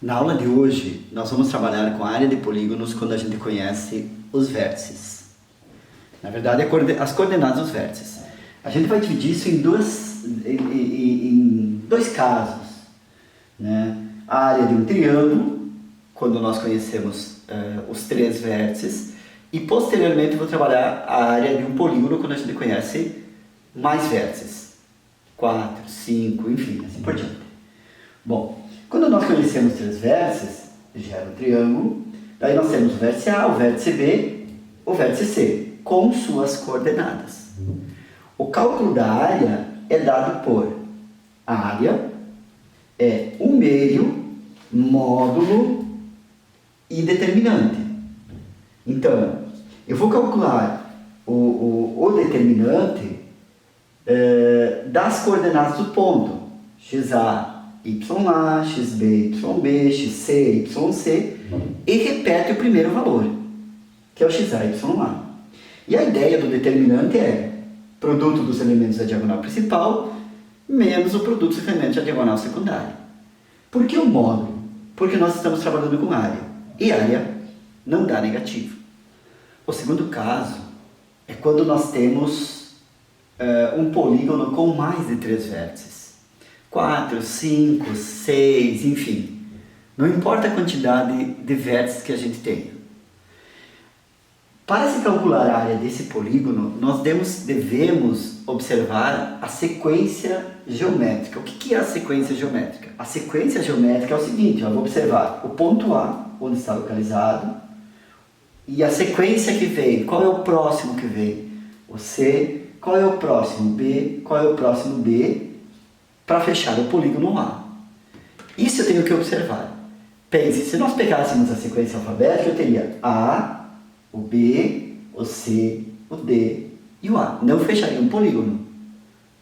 Na aula de hoje, nós vamos trabalhar com a área de polígonos quando a gente conhece os vértices. Na verdade, as coordenadas dos vértices. A gente vai dividir isso em dois casos, né? A área de um triângulo, quando nós conhecemos os três vértices, e posteriormente vou trabalhar a área de um polígono quando a gente conhece mais vértices. 4, 5, enfim, assim por diante. Bom, quando nós conhecemos três vértices, gera um triângulo, daí nós temos o vértice A, o vértice B, o vértice C, com suas coordenadas. O cálculo da área é dado por área, é 1 meio, módulo e determinante. Então, eu vou calcular o determinante das coordenadas do ponto, xa, YA, XB, YB, XC, YC, e repete o primeiro valor, que é o XA, YA. E a ideia do determinante é produto dos elementos da diagonal principal menos o produto dos elementos da diagonal secundária. Por que o módulo? Porque nós estamos trabalhando com área, e área não dá negativo. O segundo caso é quando nós temos um polígono com mais de 3 vértices. 4, 5, 6, enfim. Não importa a quantidade de vértices que a gente tenha. Para se calcular a área desse polígono, nós devemos observar a sequência geométrica. O que é a sequência geométrica? A sequência geométrica é o seguinte, eu vou observar o ponto A, onde está localizado, e a sequência que vem, qual é o próximo que vem? O C, qual é o próximo B, qual é o próximo B, para fechar o polígono A. Isso eu tenho que observar. Pense, se nós pegássemos a sequência alfabética, eu teria A, o B, o C, o D e o A. Não fecharia um polígono,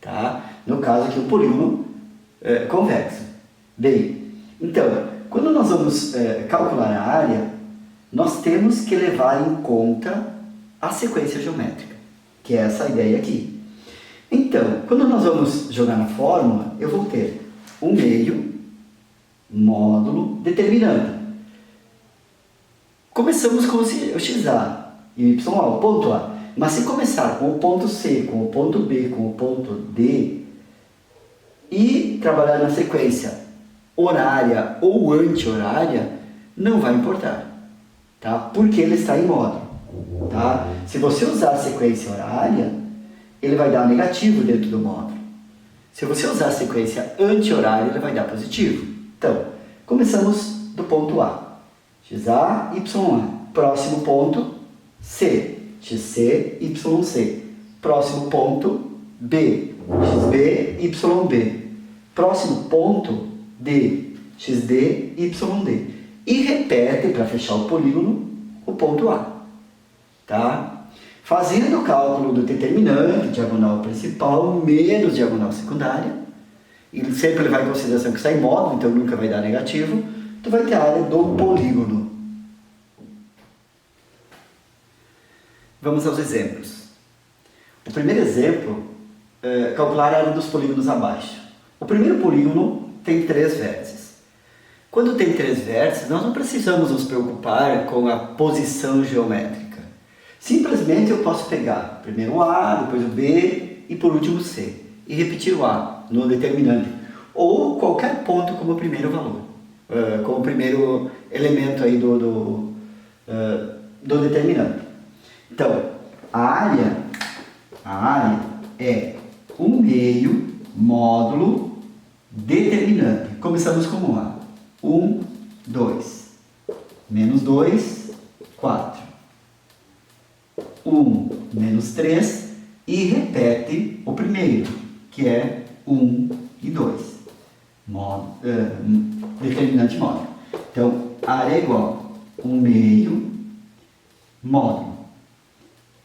tá? No caso aqui, um polígono convexo. Bem, então, quando nós vamos calcular a área, nós temos que levar em conta a sequência geométrica, que é essa ideia aqui. Então, quando nós vamos jogar na fórmula, eu vou ter 1 meio, módulo, determinante. Começamos com o XA e o YA, o ponto A. Mas se começar com o ponto C, com o ponto B, com o ponto D, e trabalhar na sequência horária ou anti-horária, não vai importar, tá? Porque ele está em módulo, tá? Se você usar a sequência horária, ele vai dar negativo dentro do módulo. Se você usar a sequência anti-horária, ele vai dar positivo. Então, começamos do ponto A. XA, YA. Próximo ponto, C. XC, YC. Próximo ponto, B. XB, YB. Próximo ponto, D. XD, YD. E repete, para fechar o polígono, o ponto A. Tá? Fazendo o cálculo do determinante, diagonal principal, menos diagonal secundária, e sempre levar em consideração que está em módulo, então nunca vai dar negativo, tu vai ter a área do polígono. Vamos aos exemplos. O primeiro exemplo é calcular a área dos polígonos abaixo. O primeiro polígono tem 3 vértices. Quando tem 3 vértices, nós não precisamos nos preocupar com a posição geométrica. Simplesmente eu posso pegar primeiro o A, depois o B e por último o C. E repetir o A no determinante. Ou qualquer ponto como primeiro valor. Como primeiro elemento aí do determinante. Então, a área é 1 meio, módulo, determinante. Começamos com o A. 1, 2. Menos 2, 4. 1 menos 3 e repete o primeiro, que é 1 e 2. Determinante módulo. Então, a área é igual a 1 meio, módulo.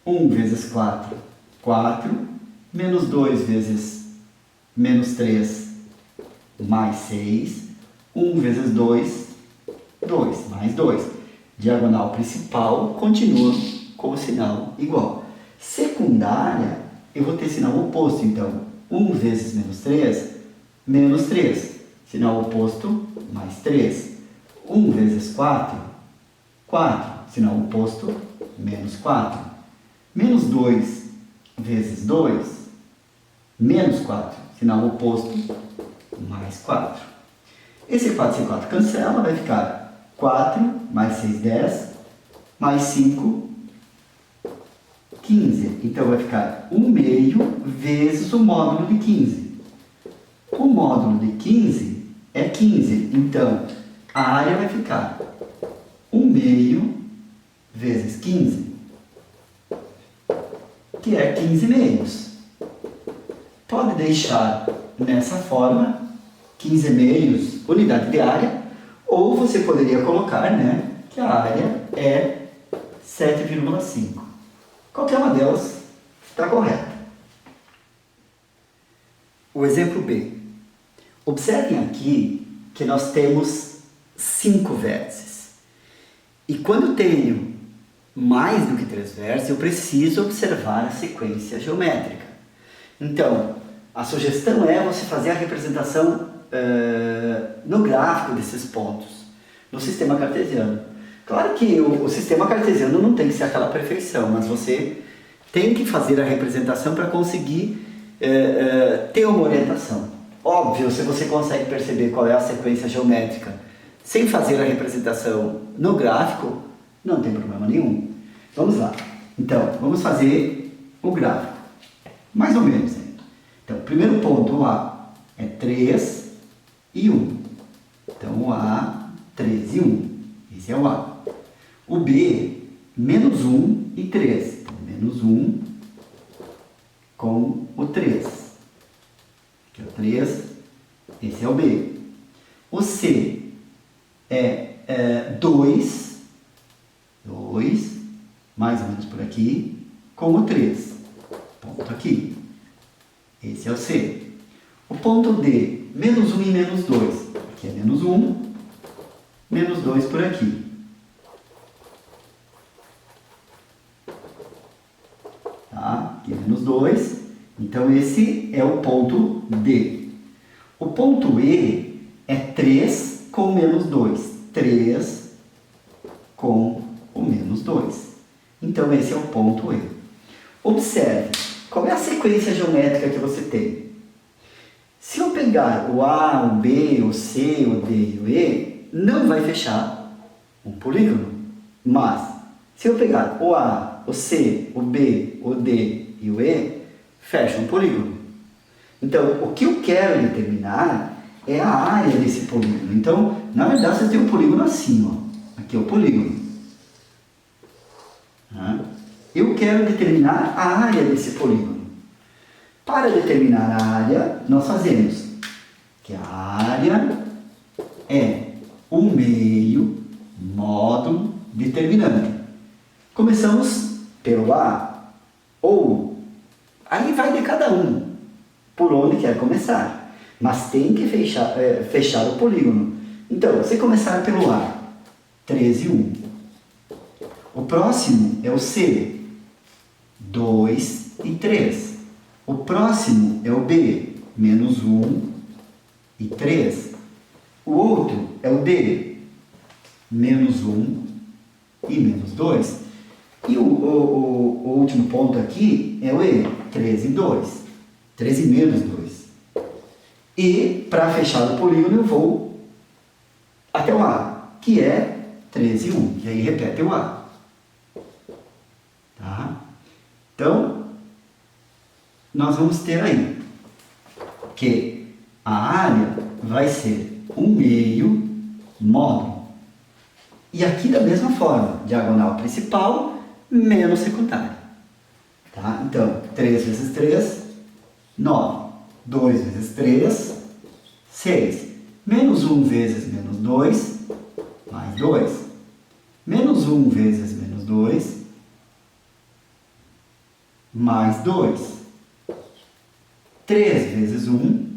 1 vezes 4, 4. Menos 2 vezes menos 3, mais 6. 1 vezes 2, 2, mais 2. Diagonal principal continua com o sinal igual. Secundária, eu vou ter sinal oposto, então 1 vezes menos 3, menos 3. Sinal oposto, mais 3. 1 vezes 4, 4, sinal oposto, menos 4. Menos 2 vezes 2, menos 4, sinal oposto, mais 4. Esse 4 e 4 cancela, vai ficar 4 mais 6, 10, mais 5, 15. Então vai ficar 1 meio vezes o módulo de 15. O módulo de 15 é 15. Então a área vai ficar 1 meio vezes 15, que é 15 meios. Pode deixar nessa forma, 15 meios, unidade de área, ou você poderia colocar, né, que a área é 7,5. Qualquer uma delas está correta. O exemplo B. Observem aqui que nós temos 5 vértices. E quando tenho mais do que 3 vértices, eu preciso observar a sequência geométrica. Então, a sugestão é você fazer a representação no gráfico desses pontos, no sistema cartesiano. Claro que o sistema cartesiano não tem que ser aquela perfeição, mas você tem que fazer a representação para conseguir ter uma orientação. Óbvio, se você consegue perceber qual é a sequência geométrica sem fazer a representação no gráfico, não tem problema nenhum. Vamos lá. Então, vamos fazer o gráfico. Mais ou menos. Então, o primeiro ponto, o A, é 3 e 1. Então, o A, 3 e 1. Esse é o A. O B, menos 1 e 3. Então, menos 1 com o 3. Aqui é o 3. Esse é o B. O C é 2, mais ou menos por aqui, com o 3. Ponto aqui. Esse é o C. O ponto D, menos 1 e menos 2. Aqui é menos 1, menos 2 por aqui. Tá? Aqui é menos 2. Então, esse é o ponto D. O ponto E é 3 com menos 2. 3 com o menos 2. Então, esse é o ponto E. Observe, qual é a sequência geométrica que você tem? Se eu pegar o A, o B, o C, o D e o E, não vai fechar um polígono. Mas, se eu pegar o A, o C, o B, o D e o E, fecha um polígono. Então, o que eu quero determinar é a área desse polígono. Então, na verdade, você tem um polígono assim, ó. Aqui é o polígono. Eu quero determinar a área desse polígono. Para determinar a área, nós fazemos que a área é 1 meio módulo determinante. Começamos pelo A, ou aí vai de cada um, por onde quer começar. Mas tem que fechar o polígono. Então, se começar pelo A, 3 e 1. O próximo é o C, 2 e 3. O próximo é o B, menos 1 e 3. O outro é o D, menos 1 e menos 2. E o último ponto aqui é o E, 3 e 2. 3 e menos 2. E, para fechar o polígono, eu vou até o A, que é 3 e 1. E aí repete o A. Tá? Então, nós vamos ter aí que a área vai ser 1 meio módulo. E aqui da mesma forma, diagonal principal menos secundária. Tá? Então, 3 vezes 3, 9. 2 vezes 3, 6. Menos 1 vezes menos 2, mais 2. Menos 1 vezes menos 2, mais 2. 3 vezes 1,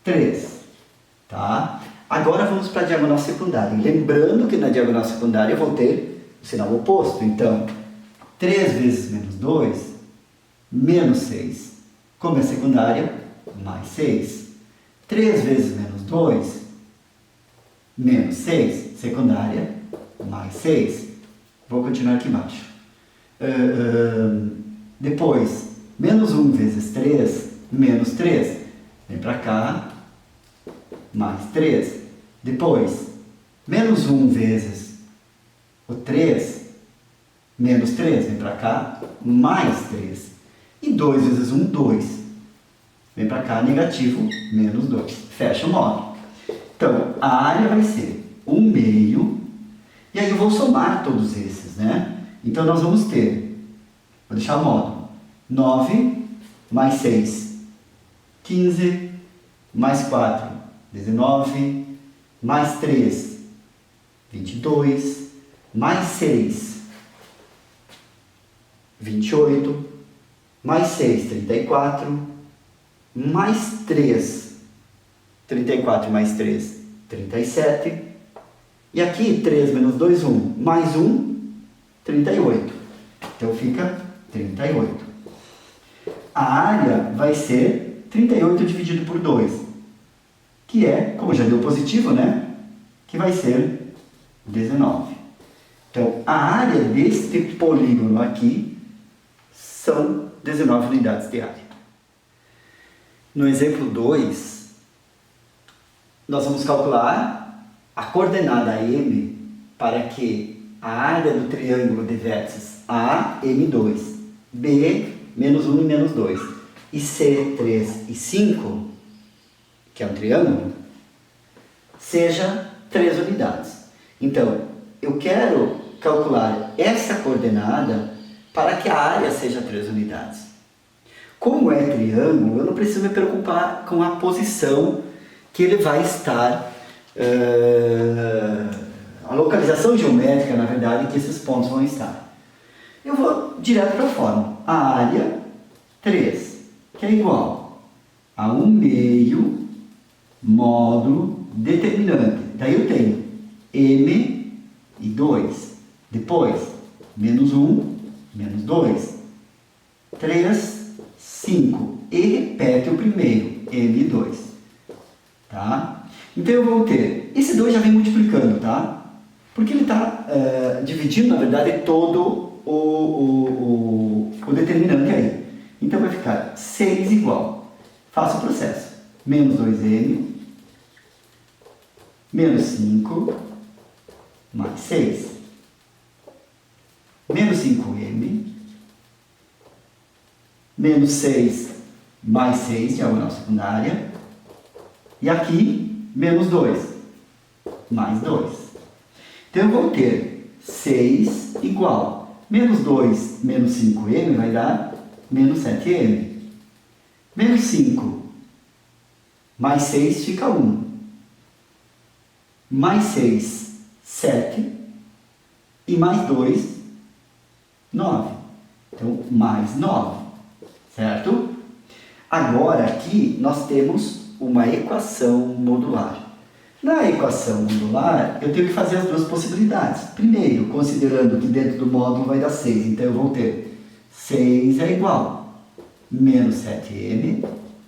3. Tá? Agora vamos para a diagonal secundária. Lembrando que na diagonal secundária eu vou ter o sinal oposto. Então, 3 vezes menos 2, menos 6. Como é secundária, mais 6. 3 vezes menos 2, menos 6, secundária, mais 6. Vou continuar aqui embaixo. Depois, menos 1 vezes 3, menos 3. Vem para cá, mais 3. Depois, menos 1 vezes o 3, menos 3. Vem para cá, mais 3. E 2 vezes 1, 2. Vem para cá, negativo, menos 2. Fecha o módulo. Então, a área vai ser 1/2. E aí eu vou somar todos esses, né? Então, nós vamos ter, vou deixar o módulo, 9 mais 6, 15, mais 4, 19, mais 3, 22, mais 6, 28, mais 6, 34, mais 3, 34 mais 3, 37, e aqui 3 menos 2, 1, mais 1, 38. Então fica 38. A área vai ser 38 dividido por 2, que é, como já deu positivo, né? Que vai ser 19. Então, a área deste polígono aqui são 19 unidades de área. No exemplo 2, nós vamos calcular a coordenada M para que a área do triângulo de vértices A, M2, B, menos 1 e menos 2, e C, 3 e 5, que é um triângulo, seja 3 unidades. Então, eu quero calcular essa coordenada para que a área seja 3 unidades. Como é triângulo, eu não preciso me preocupar com a posição que ele vai estar, a localização geométrica, na verdade, em que esses pontos vão estar. Eu vou direto para a fórmula. A área 3, que é igual a 1/2 módulo determinante. Daí eu tenho M e 2. Depois, menos 1, menos 2, 3, 5. E repete o primeiro, M e 2. Tá? Então eu vou ter, esse 2 já vem multiplicando, tá? Porque ele está dividindo, na verdade, todo o determinante aí. Então vai ficar 6 igual, faço o processo, menos 2M, menos 5, mais 6, menos 5M, menos 6, mais 6, diagonal secundária, e aqui, menos 2, mais 2. Então eu vou ter 6 igual, menos 2, menos 5M vai dar menos 7M. Menos 5, mais 6 fica 1. Mais 6, 7. E mais 2, 9. Então, mais 9. Certo? Agora, aqui, nós temos uma equação modular. Na equação modular, eu tenho que fazer as duas possibilidades. Primeiro, considerando que dentro do módulo vai dar 6. Então, eu vou ter 6 é igual menos 7M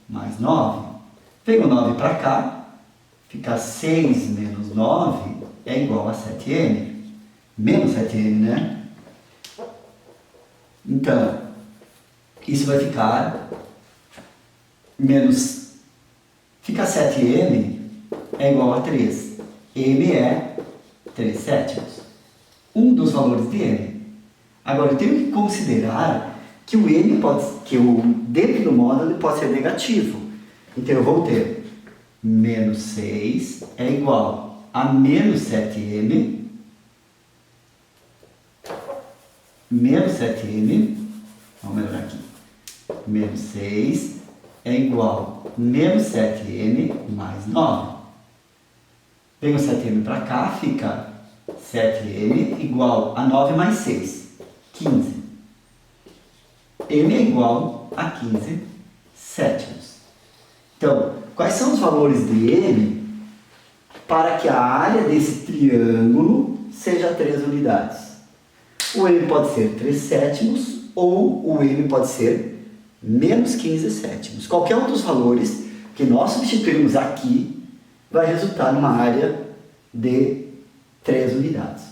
mais 9. Venho 9 para cá, fica 6 menos 9 é igual a 7M. Menos 7M, né? Então, isso vai ficar menos... Fica 7M é igual a 3. M é 3 sétimos. Um dos valores de M. Agora, eu tenho que considerar que o M pode... que o dentro do módulo pode ser negativo. Então, eu vou ter menos 6 é igual a menos 7M. Menos 7M, vamos melhorar aqui, menos 6 é igual a menos 7M mais 9. Venho 7M para cá, fica 7M igual a 9 mais 6, 15. M é igual a 15 sétimos. Então, quais são os valores de M para que a área desse triângulo seja 3 unidades? O M pode ser 3 sétimos ou o M pode ser menos 15 sétimos. Qualquer um dos valores que nós substituirmos aqui vai resultar numa área de 3 unidades.